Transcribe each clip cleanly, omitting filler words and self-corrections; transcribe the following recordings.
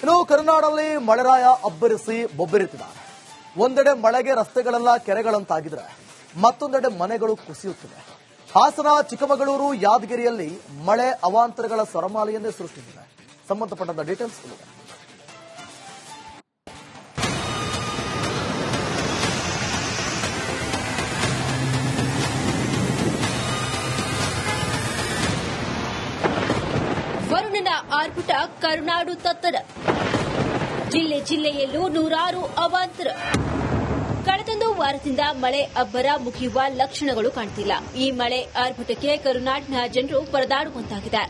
ಇನ್ನು ಕರುನಾಡಲ್ಲಿ ಮಳೆರಾಯ ಅಬ್ಬರಿಸಿ ಬೊಬ್ಬೆರೆತಿದ್ದಾರೆ. ಒಂದೆಡೆ ಮಳೆಗೆ ರಸ್ತೆಗಳೆಲ್ಲ ಕೆರೆಗಳಂತಾಗಿದ್ರೆ ಮತ್ತೊಂದೆಡೆ ಮನೆಗಳು ಕುಸಿಯುತ್ತಿವೆ. ಹಾಸನ, ಚಿಕ್ಕಮಗಳೂರು, ಯಾದಗಿರಿಯಲ್ಲಿ ಮಳೆ ಅವಾಂತರಗಳ ಸರಮಾಲೆಯನ್ನೇ ಸೃಷ್ಟಿಸಿದೆ. ಸಂಬಂಧಪಟ್ಟಂತ ಡೀಟೇಲ್ಸ್ ಇದೆ. ವರುಣನ ಆರ್ಭಟ ಕರುನಾಡು ತತ್ತರ. ಜಿಲ್ಲೆ ಜಿಲ್ಲೆಯಲ್ಲೂ ನೂರಾರು ಅವಾಂತರ. ಕಳೆದೊಂದು ವಾರದಿಂದ ಮಳೆ ಅಬ್ಬರ ಮುಗಿಯುವ ಲಕ್ಷಣಗಳು ಕಾಣ್ತಿಲ್ಲ. ಈ ಮಳೆ ಆರ್ಭಟಕ್ಕೆ ಕರುನಾಡಿನ ಜನರು ಪರದಾಡುವಂತಾಗಿದೆ.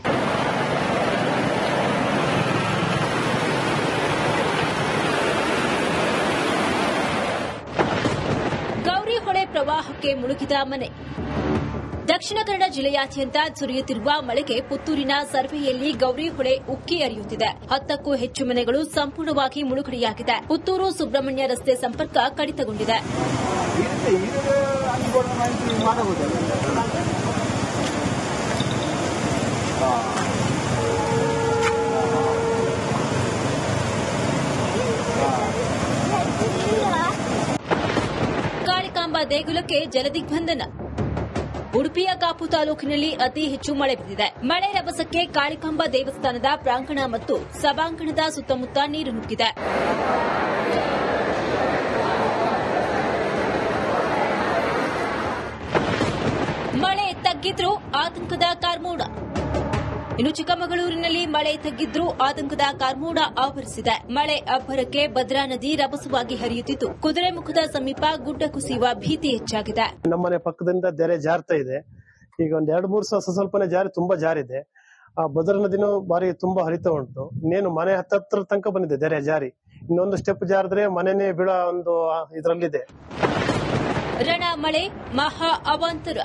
ಗೌರಿ ಹೊಳೆ ಪ್ರವಾಹಕ್ಕೆ ಮುಳುಗಿದ ಮನೆ. ದಕ್ಷಿಣ ಕನ್ನಡ ಜಿಲ್ಲೆಯಾದ್ಯಂತ ಸುರಿಯುತ್ತಿರುವ ಮಳೆಗೆ ಪುತ್ತೂರಿನ ಸರ್ವೆಯಲ್ಲಿ ಗೌರಿ ಹೊಳೆ ಉಕ್ಕಿ ಹರಿಯುತ್ತಿದೆ. 10ಕ್ಕೂ ಹೆಚ್ಚು ಮನೆಗಳು ಸಂಪೂರ್ಣವಾಗಿ ಮುಳುಗಡೆಯಾಗಿದೆ. ಪುತ್ತೂರು ಸುಬ್ರಹ್ಮಣ್ಯ ರಸ್ತೆ ಸಂಪರ್ಕ ಕಡಿತಗೊಂಡಿದೆ. ಕಾಳಿಕಾಂಬ ದೇಗುಲಕ್ಕೆ ಜಲದಿಗ್ಬಂಧನ. ಉಡುಪಿಯ ಕಾಪು ತಾಲೂಕಿನಲ್ಲಿ ಅತಿ ಹೆಚ್ಚು ಮಳೆ ಬಿದ್ದಿದೆ. ಮಳೆ ರಭಸಕ್ಕೆ ಕಾಳಿಕಾಂಬ ದೇವಸ್ಥಾನದ ಪ್ರಾಂಗಣ ಮತ್ತು ಸಭಾಂಗಣದ ಸುತ್ತಮುತ್ತ ನೀರು ನುಗ್ಗಿದೆ. ಮಳೆ ತಗ್ಗಿದ್ರೂ ಆತಂಕದ ಕಾರ್ಮೋಡ. ಇನ್ನು ಚಿಕ್ಕಮಗಳೂರಿನಲ್ಲಿ ಮಳೆ ತಗ್ಗಿದ್ರೂ ಆತಂಕದ ಕಾರ್ಮೋಡ ಆವರಿಸಿದೆ. ಮಳೆ ಅಬ್ಬರಕ್ಕೆ ಭದ್ರಾ ನದಿ ರಭಸವಾಗಿ ಹರಿಯುತ್ತಿದ್ದು ಕುದುರೆಮುಖದ ಸಮೀಪ ಗುಡ್ಡ ಕುಸಿಯುವ ಭೀತಿ ಹೆಚ್ಚಾಗಿದೆ. ನಮ್ಮನೆ ಪಕ್ಕದಿಂದ ತೆರೆ ಜಾರ್ತಾ ಇದೆ. ಈಗ ಒಂದ್ 2-3 ಸ್ವಲ್ಪನೇ ಜಾರಿ ತುಂಬಾ ಜಾರಿದೆ. ಆ ಭದ್ರಾ ನದಿನೂ ಬಾರಿ ತುಂಬಾ ಹರಿತಾ ಉಂಟು. ಇನ್ನೇನು ಮನೆ ಹತ್ರ ತನಕ ಬಂದಿದೆ ತೆರೆ ಜಾರಿ. ಇನ್ನೊಂದು ಸ್ಟೆಪ್ ಜಾರಿದ್ರೆ ಮನೆನೇ ಬೀಳೋ ಒಂದು ಇದರಲ್ಲಿದೆ. ರಣ ಮಳೆ ಮಹಾ ಅವಾಂತರ.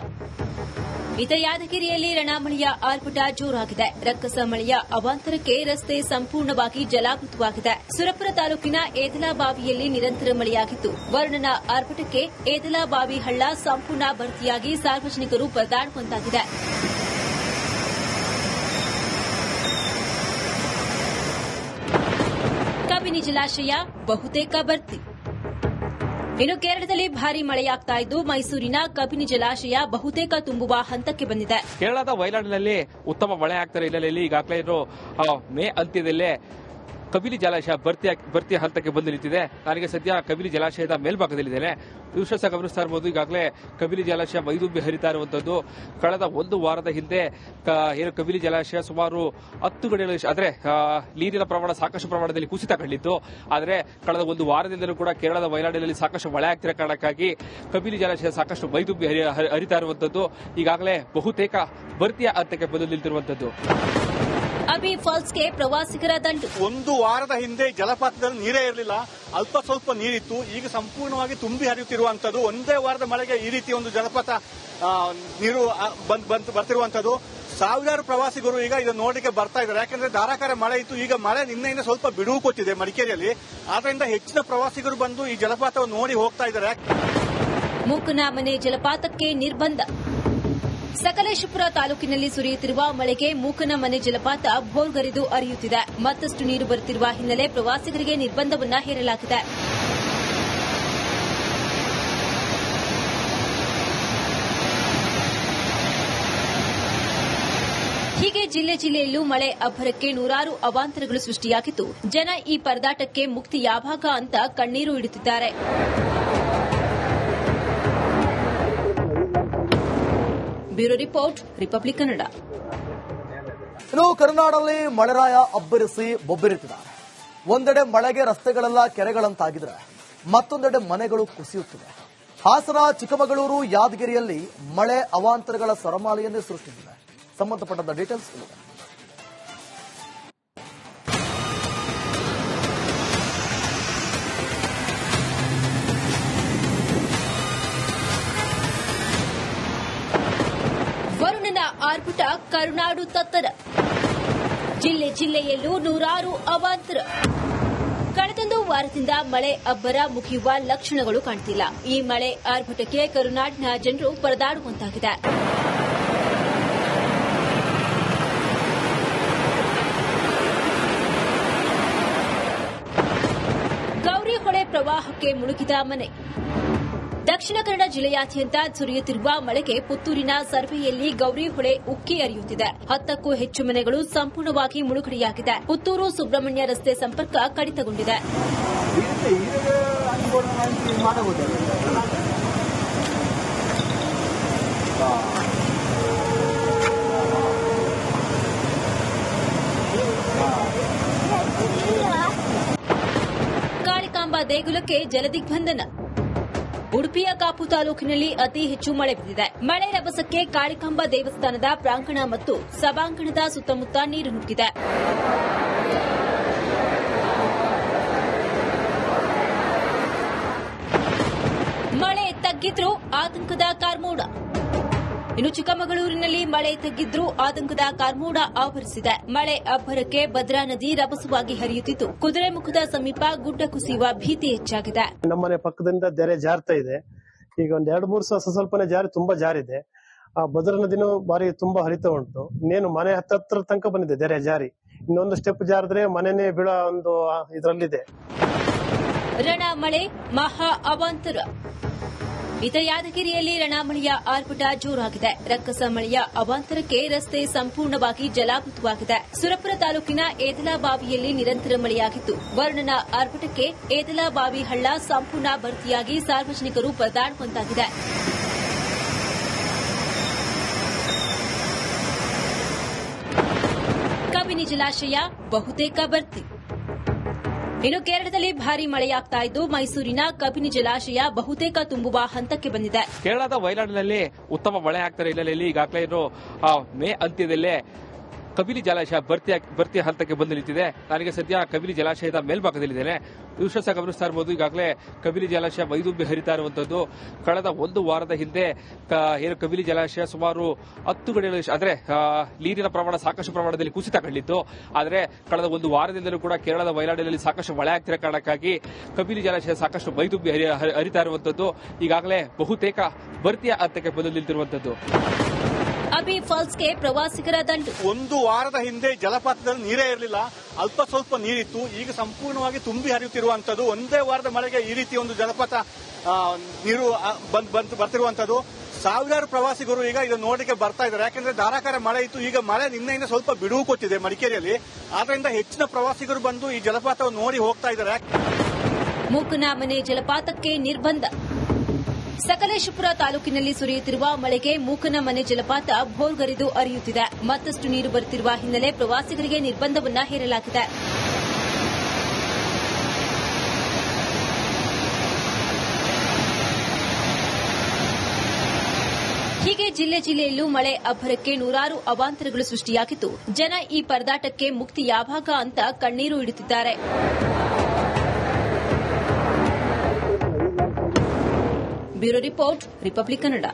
ಇತ ಯಾದಗಿರಿಯಲ್ಲಿ ರಣಮಳೆಯ ಆರ್ಭಟ ಜೋರಾಗಿದೆ. ರಕ್ಕಸ ಮಳೆಯ ಅವಾಂತರಕ್ಕೆ ರಸ್ತೆ ಸಂಪೂರ್ಣವಾಗಿ ಜಲಾವೃತವಾಗಿದೆ. ಸುರಪುರ ತಾಲೂಕಿನ ಏದಲಾಬಾವಿಯಲ್ಲಿ ನಿರಂತರ ಮಳೆಯಾಗಿದ್ದು ವರುಣನ ಆರ್ಭಟಕ್ಕೆ ಏದಲಾಬಾವಿ ಹಳ್ಳ ಸಂಪೂರ್ಣ ಭರ್ತಿಯಾಗಿ ಸಾರ್ವಜನಿಕರು ಪರದಾಡುವಂತಾಗಿದೆ. ಕಬಿನಿ ಜಲಾಶಯ ಬಹುತೇಕ ಭರ್ತಿ. ಇನ್ನು ಕೇರಳದಲ್ಲಿ ಭಾರೀ ಮಳೆಯಾಗ್ತಾ ಇದ್ದು ಮೈಸೂರಿನ ಕಬಿನಿ ಜಲಾಶಯ ಬಹುತೇಕ ತುಂಬುವ ಹಂತಕ್ಕೆ ಬಂದಿದೆ. ಕೇರಳದ ವಯನಾಡಿನಲ್ಲಿ ಉತ್ತಮ ಮಳೆ ಆಗ್ತಾ ಹಿನ್ನೆಲೆಯಲ್ಲಿ ಈಗಾಗಲೇ ಮೇ ಅಂತ್ಯದಲ್ಲೇ ಕಬಿನಿ ಜಲಾಶಯ ಭರ್ತಿ ಹಂತಕ್ಕೆ ಬಂದು ನಿಂತಿದೆ. ನನಗೆ ಸದ್ಯ ಕಬಿನಿ ಜಲಾಶಯದ ಮೇಲ್ಭಾಗದಲ್ಲಿದ್ದೇನೆ. ವಿಶ್ವಾಸ ಗಮನಿಸ್ತಾ ಇರಬಹುದು. ಈಗಾಗಲೇ ಕಬಿನಿ ಜಲಾಶಯ ಮೈದುಂಬಿ ಹರಿತಾ ಇರುವಂತದ್ದು. ಕಳೆದ ಒಂದು ವಾರದ ಹಿಂದೆ ಏನು ಕಬಿನಿ ಜಲಾಶಯ ಸುಮಾರು 10 ಗಡಿಗಳು ಆದರೆ ನೀರಿನ ಪ್ರಮಾಣ ಸಾಕಷ್ಟು ಪ್ರಮಾಣದಲ್ಲಿ ಕುಸಿತ ಕಂಡಿತ್ತು. ಆದರೆ ಕಳೆದ ಒಂದು ವಾರದಿಂದಲೂ ಕೂಡ ಕೇರಳದ ವಯನಾಡಿನಲ್ಲಿ ಸಾಕಷ್ಟು ಮಳೆ ಆಗ್ತಿರೋ ಕಾರಣಕ್ಕಾಗಿ ಕಬಿನಿ ಜಲಾಶಯ ಸಾಕಷ್ಟು ಮೈದುಂಬಿ ಹರಿತಾ ಇರುವಂತದ್ದು. ಈಗಾಗಲೇ ಬಹುತೇಕ ಭರ್ತಿಯ ಹಂತಕ್ಕೆ ಬಂದು ನಿಂತಿರುವಂತದ್ದು. ಅಬಿ ಫಾಲ್ಸ್ಗೆ ಪ್ರವಾಸಿಗರ ದಂಡು. ಒಂದು ವಾರದ ಹಿಂದೆ ಜಲಪಾತದಲ್ಲಿ ನೀರೇ ಇರಲಿಲ್ಲ, ಅಲ್ಪ ಸ್ವಲ್ಪ ನೀರಿತ್ತು. ಈಗ ಸಂಪೂರ್ಣವಾಗಿ ತುಂಬಿ ಹರಿಯುತ್ತಿರುವಂತದ್ದು. ಒಂದೇ ವಾರದ ಮಳೆಗೆ ಈ ರೀತಿ ಒಂದು ಜಲಪಾತ ನೀರು ಬರ್ತಿರುವಂತದ್ದು. ಸಾವಿರಾರು ಪ್ರವಾಸಿಗರು ಈಗ ಇದನ್ನು ನೋಡಲಿಕ್ಕೆ ಬರ್ತಾ ಇದ್ದಾರೆ. ಯಾಕಂದ್ರೆ ಧಾರಾಕಾರ ಮಳೆ ಇತ್ತು. ಈಗ ಮಳೆ ನಿನ್ನೆಯಿಂದ ಸ್ವಲ್ಪ ಬಿಡುವು ಕೊಟ್ಟಿದೆ ಮಡಿಕೇರಿಯಲ್ಲಿ. ಆದ್ರಿಂದ ಹೆಚ್ಚಿನ ಪ್ರವಾಸಿಗರು ಬಂದು ಈ ಜಲಪಾತವನ್ನು ನೋಡಿ ಹೋಗ್ತಾ ಇದ್ದಾರೆ. ಮೂಕನಮನೆ ಜಲಪಾತಕ್ಕೆ ನಿರ್ಬಂಧ. ಸಕಲೇಶಪುರ ತಾಲೂಕಿನಲ್ಲಿ ಸುರಿಯುತ್ತಿರುವ ಮಳೆಗೆ ಮೂಕನಮನೆ ಜಲಪಾತ ಭೋರ್ಗರೆದು ಹರಿಯುತ್ತಿದೆ. ಮತ್ತಷ್ಟು ನೀರು ಬರುತ್ತಿರುವ ಹಿನ್ನೆಲೆ ಪ್ರವಾಸಿಗರಿಗೆ ನಿರ್ಬಂಧವನ್ನು ಹೇರಲಾಗಿದೆ. ಹೀಗೆ ಜಿಲ್ಲೆ ಜಿಲ್ಲೆಯಲ್ಲೂ ಮಳೆ ಅಬ್ಬರಕ್ಕೆ ನೂರಾರು ಅವಾಂತರಗಳು ಸೃಷ್ಟಿಯಾಗಿದ್ದು ಜನ ಈ ಪರದಾಟಕ್ಕೆ ಮುಕ್ತಿ ಯಾವಾಗ ಅಂತ ಕಣ್ಣೀರು ಇಡುತ್ತಿದ್ದಾರೆ. Bureau report, republic Kannada. ಇನ್ನು ಕರುನಾಡಲ್ಲಿ ಮಳೆರಾಯ ಅಬ್ಬರಿಸಿ ಬೊಬ್ಬೆರೆತಿದ್ದಾರೆ. ಒಂದೆಡೆ ಮಳೆಗೆ ರಸ್ತೆಗಳೆಲ್ಲ ಕೆರೆಗಳಂತಾಗಿದ್ರೆ ಮತ್ತೊಂದೆಡೆ ಮನೆಗಳು ಕುಸಿಯುತ್ತಿವೆ. ಹಾಸನ, ಚಿಕ್ಕಮಗಳೂರು, ಯಾದಗಿರಿಯಲ್ಲಿ ಮಳೆ ಅವಾಂತರಗಳ ಸರಮಾಲೆಯನ್ನೇ ಸೃಷ್ಟಿಸಿದೆ. ಸಂಬಂಧಪಟ್ಟಂತ ಡೀಟೇಲ್ಸ್ ಇದೆ. ವರುಣನ ಆರ್ಭಟ ಕರುನಾಡು ತತ್ತರ. ಜಿಲ್ಲೆ ಜಿಲ್ಲೆಯಲ್ಲೂ ನೂರಾರು ಅವಾಂತರ. ಕಳೆದೊಂದು ವಾರದಿಂದ ಮಳೆ ಅಬ್ಬರ ಮುಗಿಯುವ ಲಕ್ಷಣಗಳು ಕಾಣ್ತಿಲ್ಲ. ಈ ಮಳೆ ಆರ್ಭಟಕ್ಕೆ ಕರುನಾಡಿನ ಜನರು ಪರದಾಡುವಂತಾಗಿದೆ. ಪ್ರವಾಹಕ್ಕೆ ಮುಳುಗಿದ ಮನೆ. ದಕ್ಷಿಣ ಕನ್ನಡ ಜಿಲ್ಲೆಯಾದ್ಯಂತ ಸುರಿಯುತ್ತಿರುವ ಮಳೆಗೆ ಪುತ್ತೂರಿನ ಸರ್ವೆಯಲ್ಲಿ ಗೌರಿ ಹೊಳೆ ಉಕ್ಕಿ ಹರಿಯುತ್ತಿದೆ. 10ಕ್ಕೂ ಹೆಚ್ಚು ಮನೆಗಳು ಸಂಪೂರ್ಣವಾಗಿ ಮುಳುಗಡೆಯಾಗಿದೆ. ಪುತ್ತೂರು ಸುಬ್ರಹ್ಮಣ್ಯ ರಸ್ತೆ ಸಂಪರ್ಕ ಕಡಿತಗೊಂಡಿದೆ. ಕಾಳಿಕಾಂಬಾ ದೇಗುಲಕ್ಕೆ ಜಲದಿಗ್ಬಂಧನ. ಉಡುಪಿಯ ಕಾಪು ತಾಲೂಕಿನಲ್ಲಿ ಅತಿ ಹೆಚ್ಚು ಮಳೆ ಬಿದ್ದಿದೆ. ಮಳೆ ರಭಸಕ್ಕೆ ಕಾಳಿಕಾಂಬಾ ದೇವಸ್ಥಾನದ ಪ್ರಾಂಗಣ ಮತ್ತು ಸಭಾಂಗಣದ ಸುತ್ತಮುತ್ತ ನೀರು ನುಗ್ಗಿದೆ. ಮಳೆ ತಗ್ಗಿದ್ರೂ ಆತಂಕದ ಕಾರ್ಮೋಡ. ಇನ್ನು ಚಿಕ್ಕಮಗಳೂರಿನಲ್ಲಿ ಮಳೆ ತಗ್ಗಿದ್ರೂ ಆತಂಕದ ಕಾರ್ಮೋಡ ಆವರಿಸಿದೆ. ಮಳೆ ಅಬ್ಬರಕ್ಕೆ ಭದ್ರಾ ನದಿ ರಭಸವಾಗಿ ಹರಿಯುತ್ತಿದ್ದು ಕುದುರೆಮುಖದ ಸಮೀಪ ಗುಡ್ಡ ಕುಸಿಯುವ ಭೀತಿ ಹೆಚ್ಚಾಗಿದೆ. ನಮ್ಮನೆ ಪಕ್ಕದಿಂದ ತೆರೆ ಜಾರ್ತಾ ಇದೆ. ಈಗ ಒಂದ್ 2-3 ಸ್ವಲ್ಪನೇ ಜಾರಿ ತುಂಬಾ ಜಾರಿದೆ. ಆ ಭದ್ರಾ ನದಿನೂ ಬಾರಿ ತುಂಬಾ ಹರಿತಾ ಉಂಟು. ಇನ್ನೇನು ಮನೆ ಹತ್ರ ತನಕ ಬಂದಿದೆ ತೆರೆ ಜಾರಿ. ಇನ್ನೊಂದು ಸ್ಟೆಪ್ ಜಾರಿದ್ರೆ ಮನೆನೇ ಬೀಳೋ ಒಂದು ಇದರಲ್ಲಿದೆ. ರಣ ಮಳೆ ಮಹಾ ಅವಾಂತರ. ಇತ ಯಾದಗಿರಿಯಲ್ಲಿ ರಣಮಳೆಯ ಆರ್ಭಟ ಜೋರಾಗಿದೆ. ರಕ್ಕಸ ಮಳೆಯ ಅವಾಂತರಕ್ಕೆ ರಸ್ತೆ ಸಂಪೂರ್ಣವಾಗಿ ಜಲಾವೃತವಾಗಿದೆ. ಸುರಪುರ ತಾಲೂಕಿನ ಏದಲಾಬಾವಿಯಲ್ಲಿ ನಿರಂತರ ಮಳೆಯಾಗಿದ್ದು ವರುಣನ ಆರ್ಭಟಕ್ಕೆ ಏದಲಾಬಾವಿ ಹಳ್ಳ ಸಂಪೂರ್ಣ ಭರ್ತಿಯಾಗಿ ಸಾರ್ವಜನಿಕರು ಪರದಾಡುವಂತಾಗಿದೆ. ಕಬಿನಿ ಜಲಾಶಯ ಬಹುತೇಕ ಭರ್ತಿ. ಇನ್ನು ಕೇರಳದಲ್ಲಿ ಭಾರೀ ಮಳೆಯಾಗ್ತಾ ಇದ್ದು ಮೈಸೂರಿನ ಕಬಿನಿ ಜಲಾಶಯ ಬಹುತೇಕ ತುಂಬುವ ಹಂತಕ್ಕೆ ಬಂದಿದೆ. ಕೇರಳದ ವಯನಾಡಿನಲ್ಲಿ ಉತ್ತಮ ಮಳೆ ಆಗ್ತಾ ಹಿನ್ನೆಲೆಯಲ್ಲಿ ಈಗಾಗಲೇ ಮೇ ಅಂತ್ಯದಲ್ಲೇ ಕಬಿನಿ ಜಲಾಶಯ ಭರ್ತಿ ಹಂತಕ್ಕೆ ಬಂದು ನಿಂತಿದೆ. ನನಗೆ ಸದ್ಯ ಕಬಿನಿ ಜಲಾಶಯದ ಮೇಲ್ಭಾಗದಲ್ಲಿದ್ದೇನೆ. ವಿಶ್ವಾಸ ಗಮನಿಸ್ತಾ ಇರಬಹುದು. ಈಗಾಗಲೇ ಕಬಿನಿ ಜಲಾಶಯ ಮೈದುಂಬಿ ಹರಿತಾ ಇರುವಂತದ್ದು. ಕಳೆದ ಒಂದು ವಾರದ ಹಿಂದೆ ಏನು ಕಬಿನಿ ಜಲಾಶಯ ಸುಮಾರು 10 ಗಡಿಗಳು ಅಂದ್ರೆ ನೀರಿನ ಪ್ರಮಾಣ ಸಾಕಷ್ಟು ಪ್ರಮಾಣದಲ್ಲಿ ಕುಸಿತ ಕಂಡಿತ್ತು. ಆದರೆ ಕಳೆದ ಒಂದು ವಾರದಿಂದಲೂ ಕೂಡ ಕೇರಳದ ವಯನಾಡಿನಲ್ಲಿ ಸಾಕಷ್ಟು ಮಳೆ ಆಗ್ತಿರೋ ಕಾರಣಕ್ಕಾಗಿ ಕಬಿನಿ ಜಲಾಶಯ ಸಾಕಷ್ಟು ಮೈದುಂಬಿ ಹರಿತಾ ಇರುವಂತದ್ದು. ಈಗಾಗಲೇ ಬಹುತೇಕ ಭರ್ತಿಯ ಹಂತಕ್ಕೆ ಬಂದು ನಿಂತಿರುವಂತದ್ದು. ಅಬಿ ಫಾಲ್ಸ್ಗೆ ಪ್ರವಾಸಿಗರ ದಂಡು. ಒಂದು ವಾರದ ಹಿಂದೆ ಜಲಪಾತದಲ್ಲಿ ನೀರೇ ಇರಲಿಲ್ಲ, ಅಲ್ಪ ಸ್ವಲ್ಪ ನೀರಿತ್ತು. ಈಗ ಸಂಪೂರ್ಣವಾಗಿ ತುಂಬಿ ಹರಿಯುತ್ತಿರುವಂತದ್ದು. ಒಂದೇ ವಾರದ ಮಳೆಗೆ ಈ ರೀತಿ ಒಂದು ಜಲಪಾತ ನೀರು ಬರ್ತಿರುವಂತದ್ದು. ಸಾವಿರಾರು ಪ್ರವಾಸಿಗರು ಈಗ ಇದನ್ನು ನೋಡಲಿಕ್ಕೆ ಬರ್ತಾ ಇದ್ದಾರೆ. ಯಾಕಂದ್ರೆ ಧಾರಾಕಾರ ಮಳೆ ಇತ್ತು. ಈಗ ಮಳೆ ನಿನ್ನೆಯಿಂದ ಸ್ವಲ್ಪ ಬಿಡುವು ಕೊಟ್ಟಿದೆ ಮಡಿಕೇರಿಯಲ್ಲಿ. ಆದ್ರಿಂದ ಹೆಚ್ಚಿನ ಪ್ರವಾಸಿಗರು ಬಂದು ಈ ಜಲಪಾತವನ್ನು ನೋಡಿ ಹೋಗ್ತಾ ಇದ್ದಾರೆ. ಮೂಕನಮನೆ ಜಲಪಾತಕ್ಕೆ ನಿರ್ಬಂಧ. ಸಕಲೇಶಪುರ ತಾಲೂಕಿನಲ್ಲಿ ಸುರಿಯುತ್ತಿರುವ ಮಳೆಗೆ ಮೂಕನಮನೆ ಜಲಪಾತ ಭೋರ್ಗರೆದು ಹರಿಯುತ್ತಿದೆ. ಮತ್ತಷ್ಟು ನೀರು ಬರುತ್ತಿರುವ ಹಿನ್ನೆಲೆ ಪ್ರವಾಸಿಗರಿಗೆ ನಿರ್ಬಂಧವನ್ನ ಹೇರಲಾಗಿದೆ. ಹೀಗೆ ಜಿಲ್ಲೆಯಲ್ಲೂ ಮಳೆ ಅಬ್ಬರಕ್ಕೆ ನೂರಾರು ಅವಾಂತರಗಳು ಸೃಷ್ಟಿಯಾಗಿದ್ದು ಜನ ಈ ಪರದಾಟಕ್ಕೆ ಮುಕ್ತಿ ಯಾವಾಗ ಅಂತ ಕಣ್ಣೀರು ಇಡುತ್ತಿದ್ದಾರೆ. Bureau report, republic Kannada.